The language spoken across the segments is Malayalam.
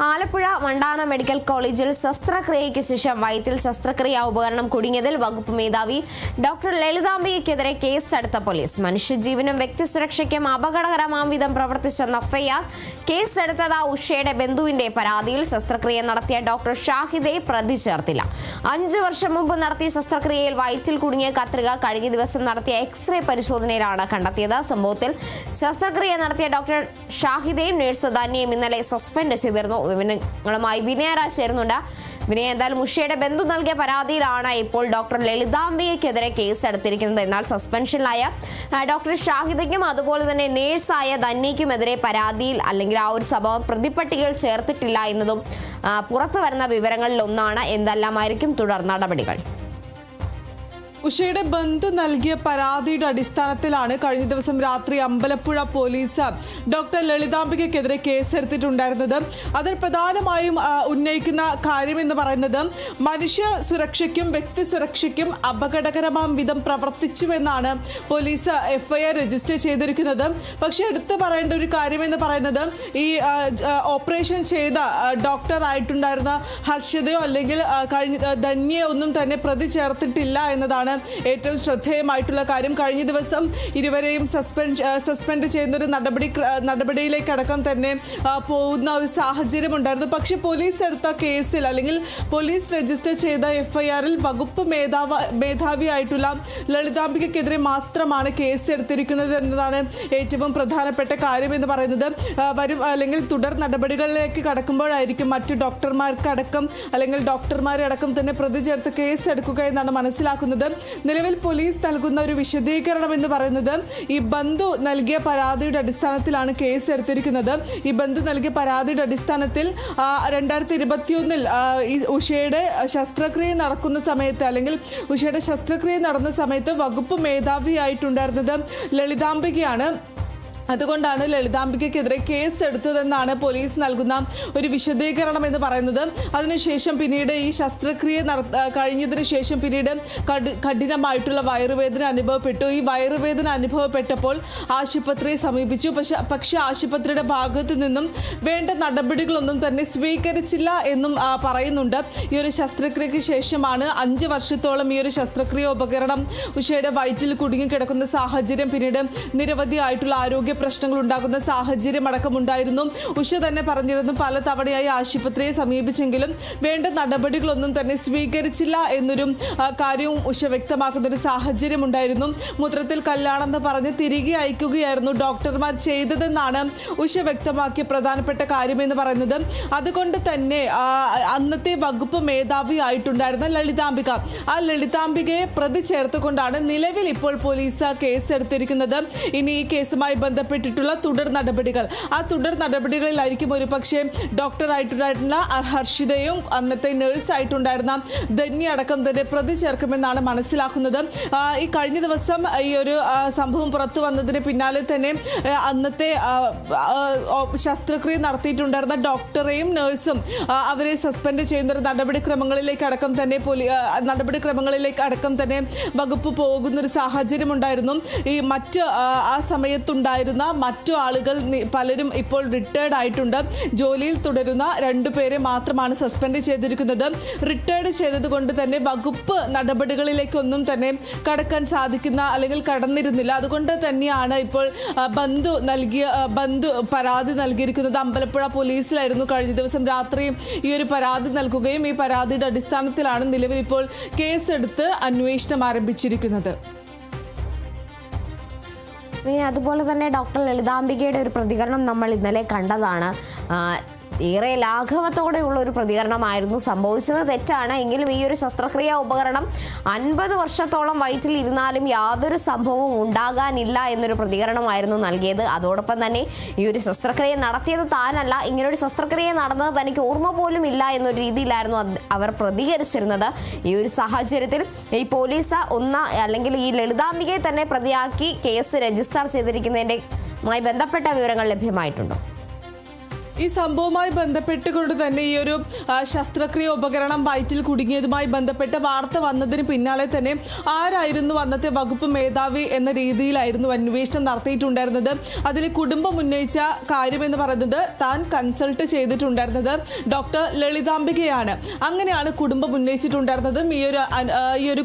ആലപ്പുഴ വണ്ടാന മെഡിക്കൽ കോളേജിൽ ശസ്ത്രക്രിയയ്ക്ക് ശേഷം വയറ്റിൽ ശസ്ത്രക്രിയാ ഉപകരണം കുടുങ്ങിയതിൽ വകുപ്പ് മേധാവി ഡോക്ടർ ലളിതാംബികയ്ക്കെതിരെ കേസെടുത്ത പോലീസ്. മനുഷ്യജീവനും വ്യക്തിസുരക്ഷയ്ക്കും അപകടകരമാം വിധം പ്രവർത്തിച്ചെന്ന എഫ്ഐആർ കേസെടുത്തത് ഉഷയുടെ ബന്ധുവിന്റെ പരാതിയിൽ ശസ്ത്രക്രിയ നടത്തിയ ഡോക്ടർ ഷാഹിദെ പ്രതി ചേർത്തില്ല. 5 വർഷം മുമ്പ് നടത്തിയ ശസ്ത്രക്രിയയിൽ വയറ്റിൽ കുടുങ്ങിയ കത്രിക കഴിഞ്ഞ ദിവസം നടത്തിയ എക്സ്റേ പരിശോധനയിലാണ് കണ്ടെത്തിയത്. സംഭവത്തിൽ ശസ്ത്രക്രിയ നടത്തിയ ഡോക്ടർ ഷാഹിദയും നഴ്സ് ധന്യയും ഇന്നലെ സസ്പെൻഡ് ചെയ്തിരുന്നു. വിവരങ്ങളുമായി വിനയരാജ് ചേരുന്നുണ്ട്. വിനയ, എന്തായാലും ഉഷയുടെ ബന്ധു നൽകിയ പരാതിയിലാണ് ഇപ്പോൾ ഡോക്ടർ ലളിതാംബികയ്ക്കെതിരെ കേസ് എടുത്തിരിക്കുന്നത്. എന്നാൽ സസ്പെൻഷനിലായ ഡോക്ടർ ഷാഹിദയ്ക്കും അതുപോലെ തന്നെ നേഴ്സായ ധന്യയ്ക്കുമെതിരെ പരാതിയിൽ അല്ലെങ്കിൽ ആ ഒരു സംഭവം പ്രതിപട്ടികയിൽ ചേർത്തിട്ടില്ല എന്നതും പുറത്തു വരുന്ന വിവരങ്ങളിൽ ഒന്നാണ്. എന്തെല്ലാമായിരിക്കും തുടർ നടപടികൾ? ഉഷയുടെ ബന്ധു നൽകിയ പരാതിയുടെ അടിസ്ഥാനത്തിലാണ് കഴിഞ്ഞ ദിവസം രാത്രി അമ്പലപ്പുഴ പോലീസ് ഡോക്ടർ ലളിതാംബികയ്ക്കെതിരെ കേസെടുത്തിട്ടുണ്ടായിരുന്നത്. അതിൽ പ്രധാനമായും ഉന്നയിക്കുന്ന കാര്യമെന്ന് പറയുന്നത് മനുഷ്യ സുരക്ഷയ്ക്കും വ്യക്തി സുരക്ഷയ്ക്കും അപകടകരമാം വിധം പ്രവർത്തിച്ചുവെന്നാണ് പോലീസ് എഫ്ഐആർ രജിസ്റ്റർ ചെയ്തിരിക്കുന്നത്. പക്ഷേ എടുത്തു പറയേണ്ട ഒരു കാര്യമെന്ന് പറയുന്നത് ഈ ഓപ്പറേഷൻ ചെയ്ത ഡോക്ടറായിട്ടുണ്ടായിരുന്ന ഹർഷിതയോ അല്ലെങ്കിൽ ധന്യയോ ഒന്നും തന്നെ പ്രതി ചേർത്തിട്ടില്ല എന്നതാണ് ഏറ്റവും ശ്രദ്ധേയമായിട്ടുള്ള കാര്യം. കഴിഞ്ഞ ദിവസം ഇരുവരെയും സസ്പെൻഡ് ചെയ്യുന്ന ഒരു നടപടിയിലേക്കടക്കം തന്നെ പോകുന്ന ഒരു സാഹചര്യം ഉണ്ടായിരുന്നു. പക്ഷെ പോലീസ് എടുത്ത കേസിൽ അല്ലെങ്കിൽ പോലീസ് രജിസ്റ്റർ ചെയ്ത എഫ്ഐആറിൽ വകുപ്പ് മേധാവിയായിട്ടുള്ള ലളിതാംബികയ്ക്കെതിരെ മാത്രമാണ് കേസ് എടുത്തിരിക്കുന്നത് എന്നതാണ് ഏറ്റവും പ്രധാനപ്പെട്ട കാര്യം എന്ന് പറയുന്നത്. അല്ലെങ്കിൽ തുടർ നടപടികളിലേക്ക് കടക്കുമ്പോഴായിരിക്കും മറ്റു ഡോക്ടർമാർക്കടക്കം അല്ലെങ്കിൽ ഡോക്ടർമാരെ അടക്കം തന്നെ പ്രതി ചേർത്ത് കേസ് എടുക്കുക എന്നാണ് മനസ്സിലാക്കുന്നത്. നിലവിൽ പോലീസ് നൽകുന്ന ഒരു വിശദീകരണം എന്ന് പറയുന്നത് ഈ ബന്ധു നൽകിയ പരാതിയുടെ അടിസ്ഥാനത്തിലാണ് കേസ് എടുത്തിരിക്കുന്നത്. ഈ ബന്ധു നൽകിയ പരാതിയുടെ അടിസ്ഥാനത്തിൽ 2021 ഈ ഉഷയുടെ ശസ്ത്രക്രിയ നടക്കുന്ന സമയത്ത് അല്ലെങ്കിൽ ഉഷയുടെ ശസ്ത്രക്രിയ നടന്ന സമയത്ത് വകുപ്പ് മേധാവിയായിട്ടുണ്ടായിരുന്നത് ലളിതാംബികയാണ്. അതുകൊണ്ടാണ് ലളിതാംബികയ്ക്കെതിരെ കേസ് എടുത്തതെന്നാണ് പോലീസ് നൽകുന്ന ഒരു വിശദീകരണം എന്ന് പറയുന്നത്. അതിനുശേഷം പിന്നീട് ഈ ശസ്ത്രക്രിയ കഴിഞ്ഞതിന് ശേഷം പിന്നീട് കഠിനമായിട്ടുള്ള വയറുവേദന അനുഭവപ്പെട്ടു. ഈ വയറുവേദന അനുഭവപ്പെട്ടപ്പോൾ ആശുപത്രിയെ സമീപിച്ചു. പക്ഷേ ആശുപത്രിയുടെ ഭാഗത്തു നിന്നും വേണ്ട നടപടികളൊന്നും തന്നെ സ്വീകരിച്ചില്ല എന്നും പറയുന്നുണ്ട്. ഈ ഒരു ശസ്ത്രക്രിയയ്ക്ക് ശേഷമാണ് 5 വർഷത്തോളം ഈ ഒരു ശസ്ത്രക്രിയ ഉപകരണം ഉഷയുടെ വയറ്റിൽ കുടുങ്ങിക്കിടക്കുന്ന സാഹചര്യം, പിന്നീട് നിരവധിയായിട്ടുള്ള ആരോഗ്യ പ്രശ്നങ്ങൾ ഉണ്ടാകുന്ന സാഹചര്യം അടക്കമുണ്ടായിരുന്നു. ഉഷ തന്നെ പറഞ്ഞിരുന്നു പല തവണയായി ആശുപത്രിയെ സമീപിച്ചെങ്കിലും വേണ്ട നടപടികളൊന്നും തന്നെ സ്വീകരിച്ചില്ല എന്നൊരു കാര്യവും ഉഷ വ്യക്തമാക്കുന്ന ഒരു സാഹചര്യം ഉണ്ടായിരുന്നു. മൂത്രത്തിൽ കല്ലാണെന്ന് പറഞ്ഞ് തിരികെ അയക്കുകയായിരുന്നു ഡോക്ടർമാർ ചെയ്തതെന്നാണ് ഉഷ വ്യക്തമാക്കിയ പ്രധാനപ്പെട്ട കാര്യമെന്ന് പറയുന്നത്. അതുകൊണ്ട് തന്നെ അന്നത്തെ വകുപ്പ് മേധാവി ആയിട്ടുണ്ടായിരുന്ന ലളിതാംബിക, ആ ലളിതാംബികയെ പ്രതി ചേർത്തുകൊണ്ടാണ് നിലവിൽ ഇപ്പോൾ പോലീസ് കേസെടുത്തിരിക്കുന്നത്. ഇനി ഈ കേസുമായി ബന്ധപ്പെട്ടിട്ടുള്ള തുടർ നടപടികൾ, ആ തുടർ നടപടികളിലായിരിക്കും ഒരു പക്ഷേ ഡോക്ടറായിട്ടുണ്ടായിരുന്ന ഹർഷിതയും അന്നത്തെ നേഴ്സായിട്ടുണ്ടായിരുന്ന ധന്യ അടക്കം തന്നെ പ്രതി ചേർക്കുമെന്നാണ് മനസ്സിലാക്കുന്നത്. ഈ കഴിഞ്ഞ ദിവസം ഈ ഒരു സംഭവം പുറത്തു വന്നതിന് പിന്നാലെ തന്നെ അന്നത്തെ ശസ്ത്രക്രിയ നടത്തിയിട്ടുണ്ടായിരുന്ന ഡോക്ടറെയും നേഴ്സും അവരെ സസ്പെൻഡ് ചെയ്യുന്ന ഒരു നടപടിക്രമങ്ങളിലേക്ക് അടക്കം തന്നെ വകുപ്പ് പോകുന്നൊരു സാഹചര്യം ഉണ്ടായിരുന്നു. ഈ ആ സമയത്തുണ്ടായിരുന്ന മറ്റു ആളുകൾ പലരും ഇപ്പോൾ റിട്ടയർഡ് ആയിട്ടുണ്ട്. ജോലിയിൽ തുടരുന്ന 2 പേരെ മാത്രമാണ് സസ്പെൻഡ് ചെയ്തിരിക്കുന്നത്. റിട്ടയർഡ് ചെയ്തതുകൊണ്ട് തന്നെ വകുപ്പ് നടപടികളിലേക്കൊന്നും തന്നെ കടക്കാൻ സാധിക്കുന്ന അല്ലെങ്കിൽ കടന്നിരുന്നില്ല. അതുകൊണ്ട് തന്നെയാണ് ഇപ്പോൾ ബന്ധു പരാതി നൽകിയിരിക്കുന്നത്. അമ്പലപ്പുഴ പോലീസിലായിരുന്നു കഴിഞ്ഞ ദിവസം രാത്രി ഈ ഒരു പരാതി നൽകുകയും ഈ പരാതിയുടെ അടിസ്ഥാനത്തിലാണ് നിലവിൽ ഇപ്പോൾ കേസെടുത്ത് അന്വേഷണം ആരംഭിച്ചിരിക്കുന്നത്. അതുപോലെ തന്നെ ഡോക്ടർ ലളിതാംബികയുടെ ഒരു പ്രതികരണം നമ്മൾ ഇന്നലെ കണ്ടതാണ്. ഏറെ ലാഘവത്തോടെയുള്ള ഒരു പ്രതികരണമായിരുന്നു. സംഭവിച്ചത് തെറ്റാണ്, എങ്കിലും ഈ ഒരു ശസ്ത്രക്രിയാ ഉപകരണം 50 വർഷത്തോളം വയറ്റിൽ ഇരുന്നാലും യാതൊരു സംഭവവും ഉണ്ടാകാനില്ല എന്നൊരു പ്രതികരണമായിരുന്നു നൽകിയത്. അതോടൊപ്പം തന്നെ ഈ ഒരു ശസ്ത്രക്രിയ നടത്തിയത് താനല്ല, ഇങ്ങനൊരു ശസ്ത്രക്രിയ നടന്നത് തനിക്ക് ഓർമ്മ പോലും ഇല്ല എന്നൊരു രീതിയിലായിരുന്നു അവർ പ്രതികരിച്ചിരുന്നത്. ഈ ഒരു സാഹചര്യത്തിൽ ഈ പോലീസ് അല്ലെങ്കിൽ ഈ ലളിതാംബികയെ തന്നെ പ്രതിയാക്കി കേസ് രജിസ്റ്റർ ചെയ്തിരിക്കുന്നതിൻ്റെയുമായി ബന്ധപ്പെട്ട വിവരങ്ങൾ ലഭ്യമായിട്ടുണ്ടോ? ഈ സംഭവവുമായി ബന്ധപ്പെട്ടുകൊണ്ട് തന്നെ ഈ ഒരു ശസ്ത്രക്രിയ ഉപകരണം വയറ്റിൽ കുടുങ്ങിയതുമായി ബന്ധപ്പെട്ട വാർത്ത വന്നതിന് പിന്നാലെ തന്നെ ആരായിരുന്നു അന്നത്തെ വകുപ്പ് മേധാവി എന്ന രീതിയിലായിരുന്നു അന്വേഷണം നടത്തിയിട്ടുണ്ടായിരുന്നത്. അതിൽ കുടുംബം ഉന്നയിച്ച കാര്യമെന്ന് പറയുന്നത് താൻ കൺസൾട്ട് ചെയ്തിട്ടുണ്ടായിരുന്നത് ഡോക്ടർ ലളിതാംബികയാണ്. അങ്ങനെയാണ് കുടുംബം ഉന്നയിച്ചിട്ടുണ്ടായിരുന്നതും. ഈ ഒരു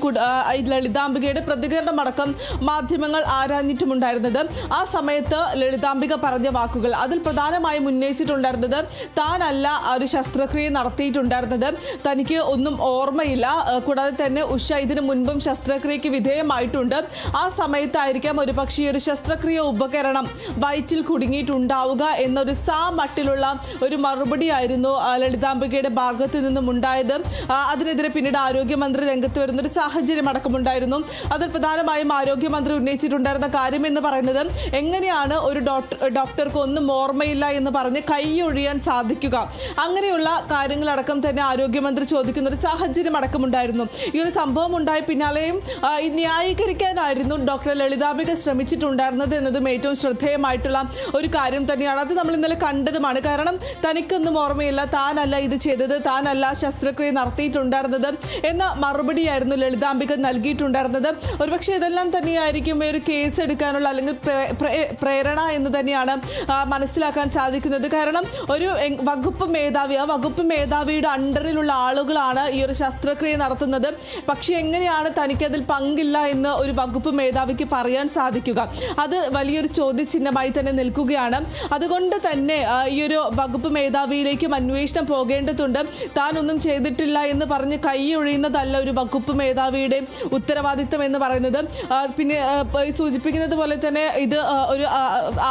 ലളിതാംബികയുടെ പ്രതികരണമടക്കം മാധ്യമങ്ങൾ ആരാഞ്ഞിട്ടുമുണ്ടായിരുന്നത്. ആ സമയത്ത് ലളിതാംബിക പറഞ്ഞ വാക്കുകൾ അതിൽ പ്രധാനമായും ഉന്നയിച്ചിട്ടുണ്ടായിരുന്നത് താനല്ല ഒരു ശസ്ത്രക്രിയ നടത്തിയിട്ടുണ്ടായിരുന്നത്, തനിക്ക് ഒന്നും ഓർമ്മയില്ല. കൂടാതെ തന്നെ ഉഷ ഇതിനു മുൻപും ശസ്ത്രക്രിയക്ക് വിധേയമായിട്ടുണ്ട്. ആ സമയത്തായിരിക്കാം ഒരു പക്ഷേ ഒരു ശസ്ത്രക്രിയ ഉപകരണം വയറ്റിൽ കുടുങ്ങിയിട്ടുണ്ടാവുക എന്നൊരു മട്ടിലുള്ള ഒരു മറുപടിയായിരുന്നു ലളിതാംബികയുടെ ഭാഗത്ത് നിന്നും ഉണ്ടായത്. അതിനെതിരെ പിന്നീട് ആരോഗ്യമന്ത്രി രംഗത്ത് വരുന്ന ഒരു സാഹചര്യം അടക്കമുണ്ടായിരുന്നു. അതിൽ പ്രധാനമായും ആരോഗ്യമന്ത്രി ഉന്നയിച്ചിട്ടുണ്ടായിരുന്ന കാര്യം എന്ന് പറയുന്നത് എങ്ങനെയാണ് ഒരു ഡോക്ടർക്ക് ഒന്നും ഓർമ്മയില്ല എന്ന് പറഞ്ഞ് കൈയൊഴിയാൻ സാധിക്കുക, അങ്ങനെയുള്ള കാര്യങ്ങളടക്കം തന്നെ ആരോഗ്യമന്ത്രി ചോദിക്കുന്ന ഒരു സാഹചര്യം അടക്കമുണ്ടായിരുന്നു. ഈ ഒരു സംഭവം ഉണ്ടായ പിന്നാലെയും ന്യായീകരിക്കാനായിരുന്നു ഡോക്ടർ ലളിതാംബിക ശ്രമിച്ചിട്ടുണ്ടായിരുന്നത് എന്നതും ഏറ്റവും ശ്രദ്ധേയമായിട്ടുള്ള ഒരു കാര്യം തന്നെയാണ്. അത് നമ്മൾ ഇന്നലെ കണ്ടതുമാണ്. കാരണം തനിക്കൊന്നും ഓർമ്മയില്ല, താനല്ല ഇത് ചെയ്തത്, താനല്ല ശസ്ത്രക്രിയ നടത്തിയിട്ടുണ്ടായിരുന്നത് എന്ന മറുപടിയായിരുന്നു ലളിതാംബിക നൽകിയിട്ടുണ്ടായിരുന്നത്. ഒരുപക്ഷെ ഇതെല്ലാം തന്നെയായിരിക്കും ഒരു കേസ് എടുക്കാനുള്ള അല്ലെങ്കിൽ പ്രേരണ എന്ന് തന്നെയാണ് മനസ്സിലാക്കാൻ സാധിക്കുന്നത്. കാരണം ഒരു വകുപ്പ് മേധാവി, ആ വകുപ്പ് മേധാവിയുടെ അണ്ടറിലുള്ള ആളുകളാണ് ഈ ഒരു ശസ്ത്രക്രിയ നടത്തുന്നത്. പക്ഷെ എങ്ങനെയാണ് തനിക്കതിൽ പങ്കില്ല എന്ന് ഒരു വകുപ്പ് മേധാവിക്ക് പറയാൻ സാധിക്കുക? അത് വലിയൊരു ചോദ്യചിഹ്നമായി തന്നെ നിൽക്കുകയാണ്. അതുകൊണ്ട് തന്നെ ഈ ഒരു വകുപ്പ് മേധാവിയിലേക്കും അന്വേഷണം പോകേണ്ടതുണ്ട്. താൻ ഒന്നും ചെയ്തിട്ടില്ല എന്ന് പറഞ്ഞ് കൈയൊഴിയുന്നതല്ല ഒരു വകുപ്പ് മേധാവിയുടെ ഉത്തരവാദിത്തം എന്ന് പറയുന്നത്. പിന്നെ സൂചിപ്പിക്കുന്നത് പോലെ തന്നെ ഇത് ഒരു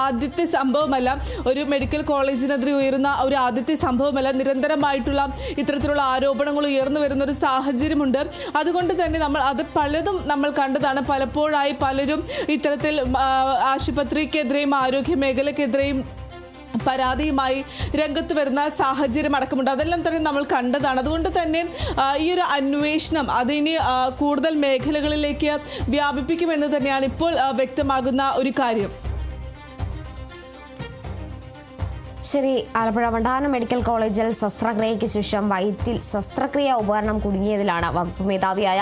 ആദ്യത്തെ സംഭവമല്ല, ഒരു മെഡിക്കൽ കോളേജിനെതിരെ ഉയരുന്ന ഒരു ആദ്യത്തെ സംഭവമല്ല. നിരന്തരമായിട്ടുള്ള ഇത്തരത്തിലുള്ള ആരോപണങ്ങൾ ഉയർന്നു വരുന്ന ഒരു സാഹചര്യമുണ്ട്. അതുകൊണ്ട് തന്നെ അത് പലതും നമ്മൾ കണ്ടതാണ്. പലപ്പോഴായി പലരും ഇത്തരത്തിൽ ആശുപത്രിക്കെതിരെയും ആരോഗ്യ മേഖലക്കെതിരെയും പരാതിയുമായി രംഗത്ത് വരുന്ന സാഹചര്യം അടക്കമുണ്ട്. അതെല്ലാം തന്നെ നമ്മൾ കണ്ടതാണ്. അതുകൊണ്ട് തന്നെ ഈ ഒരു അന്വേഷണം അതിനി കൂടുതൽ മേഖലകളിലേക്ക് വ്യാപിപ്പിക്കുമെന്ന് തന്നെയാണ് ഇപ്പോൾ വ്യക്തമാകുന്ന ഒരു കാര്യം. ശരി, ആലപ്പുഴ വണ്ടാനം മെഡിക്കൽ കോളേജിൽ ശസ്ത്രക്രിയയ്ക്ക് ശേഷം വയറ്റിൽ ശസ്ത്രക്രിയ ഉപകരണം കുടുങ്ങിയതിലാണ് വകുപ്പ് മേധാവിയായ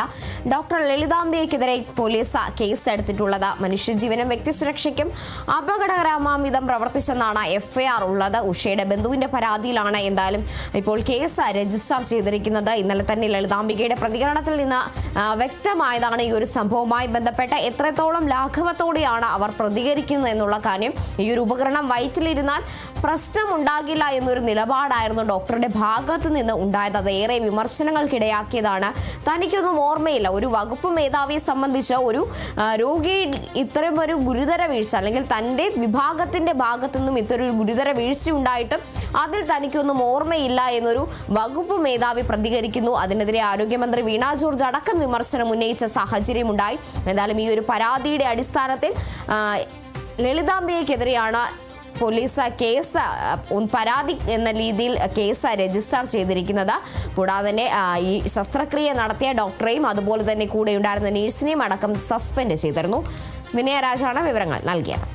ഡോക്ടർ ലളിതാംബികയ്ക്കെതിരെ പോലീസ് കേസ് എടുത്തിട്ടുള്ളത്. മനുഷ്യജീവനും വ്യക്തിസുരക്ഷയ്ക്കും അപകടകരമാം വിധം പ്രവർത്തിച്ചെന്നാണ് FIR ഉള്ളത്. ഉഷയുടെ ബന്ധുവിന്റെ പരാതിയിലാണ് എന്തായാലും ഇപ്പോൾ കേസ് രജിസ്റ്റർ ചെയ്തിരിക്കുന്നത്. ഇന്നലെ തന്നെ ലളിതാംബികയുടെ പ്രതികരണത്തിൽ നിന്ന് വ്യക്തമായതാണ് ഈ ഒരു സംഭവവുമായി ബന്ധപ്പെട്ട് എത്രത്തോളം ലാഘവത്തോടെയാണ് അവർ പ്രതികരിക്കുന്നത് എന്നുള്ള കാര്യം. ഈ ഒരു ഉപകരണം വയറ്റിലിരുന്നാൽ പ്രശ്നമുണ്ടാകില്ല എന്നൊരു നിലപാടായിരുന്നു ഡോക്ടറുടെ ഭാഗത്ത് നിന്ന് ഉണ്ടായത്. അത് ഏറെ വിമർശനങ്ങൾക്കിടയാക്കിയതാണ്. തനിക്കൊന്നും ഓർമ്മയില്ല. ഒരു വകുപ്പ് മേധാവിയെ സംബന്ധിച്ച് ഒരു രോഗി ഇത്തരം ഒരു ഗുരുതര വീഴ്ച അല്ലെങ്കിൽ തൻ്റെ വിഭാഗത്തിൻ്റെ ഭാഗത്തു നിന്നും ഇത്തരം ഒരു ഗുരുതര വീഴ്ച ഉണ്ടായിട്ടും അതിൽ തനിക്കൊന്നും ഓർമ്മയില്ല എന്നൊരു വകുപ്പ് മേധാവി പ്രതികരിക്കുന്നു. അതിനെതിരെ ആരോഗ്യമന്ത്രി വീണ ജോർജ് അടക്കം വിമർശനം ഉന്നയിച്ച സാഹചര്യമുണ്ടായി. എന്തായാലും ഈ ഒരു പരാതിയുടെ അടിസ്ഥാനത്തിൽ ലളിതാംബികയ്ക്കെതിരെയാണ് പോലീസ് കേസ് പരാതി എന്ന രീതിയിൽ കേസ് രജിസ്റ്റർ ചെയ്തിരിക്കുന്നത്. കൂടാതെ തന്നെ ഈ ശസ്ത്രക്രിയ നടത്തിയ ഡോക്ടറെയും അതുപോലെ തന്നെ കൂടെ ഉണ്ടായിരുന്ന നഴ്സിനെയും അടക്കം സസ്പെൻഡ് ചെയ്തിരുന്നു. വിനയരാജാണ് വിവരങ്ങൾ നൽകിയത്.